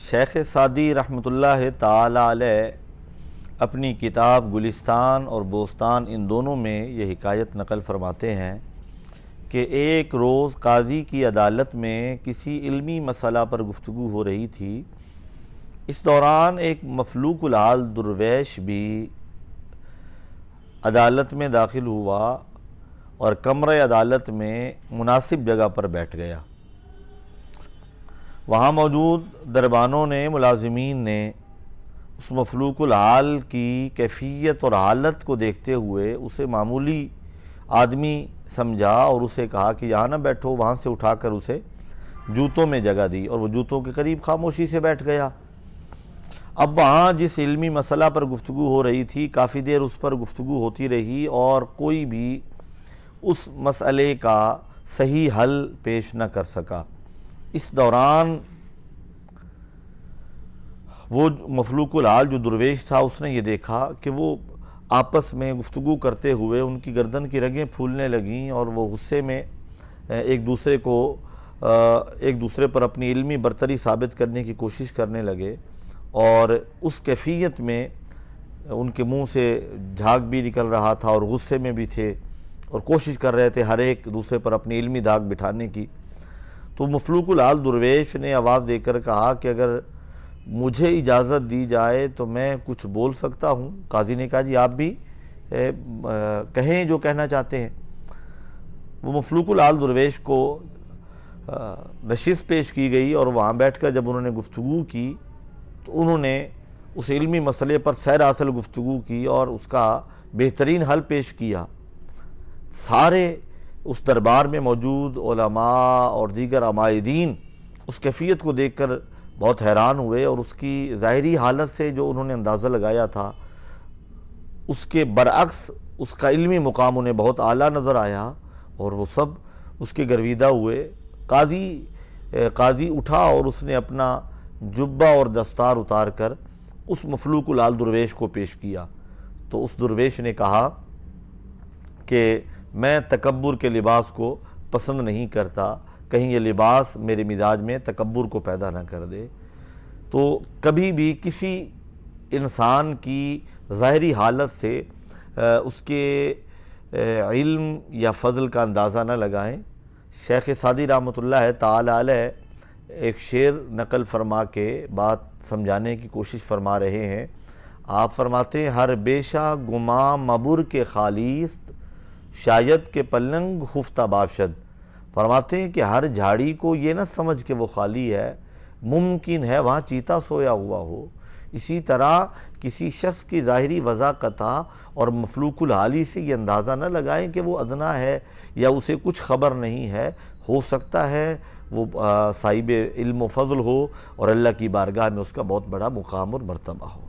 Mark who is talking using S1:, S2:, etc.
S1: شیخ Saadi رحمۃ اللہ تعالی علیہ اپنی کتاب گلستان اور بوستان ان دونوں میں یہ حکایت نقل فرماتے ہیں کہ ایک روز قاضی کی عدالت میں کسی علمی مسئلہ پر گفتگو ہو رہی تھی۔ اس دوران ایک مفلوق الحال درویش بھی عدالت میں داخل ہوا اور کمرہ عدالت میں مناسب جگہ پر بیٹھ گیا۔ وہاں موجود دربانوں نے، ملازمین نے اس مفلوق الحال کی کیفیت اور حالت کو دیکھتے ہوئے اسے معمولی آدمی سمجھا اور اسے کہا کہ یہاں نہ بیٹھو، وہاں سے اٹھا کر اسے جوتوں میں جگہ دی اور وہ جوتوں کے قریب خاموشی سے بیٹھ گیا۔ اب وہاں جس علمی مسئلہ پر گفتگو ہو رہی تھی، کافی دیر اس پر گفتگو ہوتی رہی اور کوئی بھی اس مسئلے کا صحیح حل پیش نہ کر سکا۔ اس دوران وہ مفلوق الحال جو درویش تھا، اس نے یہ دیکھا کہ وہ آپس میں گفتگو کرتے ہوئے ان کی گردن کی رگیں پھولنے لگیں اور وہ غصے میں ایک دوسرے پر اپنی علمی برتری ثابت کرنے کی کوشش کرنے لگے، اور اس کیفیت میں ان کے منہ سے جھاگ بھی نکل رہا تھا اور غصے میں بھی تھے اور کوشش کر رہے تھے ہر ایک دوسرے پر اپنی علمی داغ بٹھانے کی۔ تو مفلوق الحال درویش نے آواز دے کر کہا کہ اگر مجھے اجازت دی جائے تو میں کچھ بول سکتا ہوں۔ قاضی نے کہا جی آپ بھی کہیں جو کہنا چاہتے ہیں۔ وہ مفلوق الحال درویش کو نشست پیش کی گئی اور وہاں بیٹھ کر جب انہوں نے گفتگو کی تو انہوں نے اس علمی مسئلے پر سیر اصل گفتگو کی اور اس کا بہترین حل پیش کیا۔ سارے اس دربار میں موجود علماء اور دیگر عمائدین اس کیفیت کو دیکھ کر بہت حیران ہوئے اور اس کی ظاہری حالت سے جو انہوں نے اندازہ لگایا تھا اس کے برعکس اس کا علمی مقام انہیں بہت اعلیٰ نظر آیا اور وہ سب اس کے گرویدہ ہوئے۔ قاضی اٹھا اور اس نے اپنا جبہ اور دستار اتار کر اس مفلوق الحال درویش کو پیش کیا۔ تو اس درویش نے کہا کہ میں تکبر کے لباس کو پسند نہیں کرتا، کہیں یہ لباس میرے مزاج میں تکبر کو پیدا نہ کر دے۔ تو کبھی بھی کسی انسان کی ظاہری حالت سے اس کے علم یا فضل کا اندازہ نہ لگائیں۔ شیخ سعدی رحمۃ اللہ تعالی علیہ ایک شعر نقل فرما کے بات سمجھانے کی کوشش فرما رہے ہیں۔ آپ فرماتے ہیں ہر بیشہ گماں مبر کے خالیست، شاید کے پلنگ خفتہ باشد۔ فرماتے ہیں کہ ہر جھاڑی کو یہ نہ سمجھ کہ وہ خالی ہے، ممکن ہے وہاں چیتا سویا ہوا ہو۔ اسی طرح کسی شخص کی ظاہری وضاقتہ اور مفلوق الحالی سے یہ اندازہ نہ لگائیں کہ وہ ادنا ہے یا اسے کچھ خبر نہیں ہے۔ ہو سکتا ہے وہ صاحب علم و فضل ہو اور اللہ کی بارگاہ میں اس کا بہت بڑا مقام اور مرتبہ ہو۔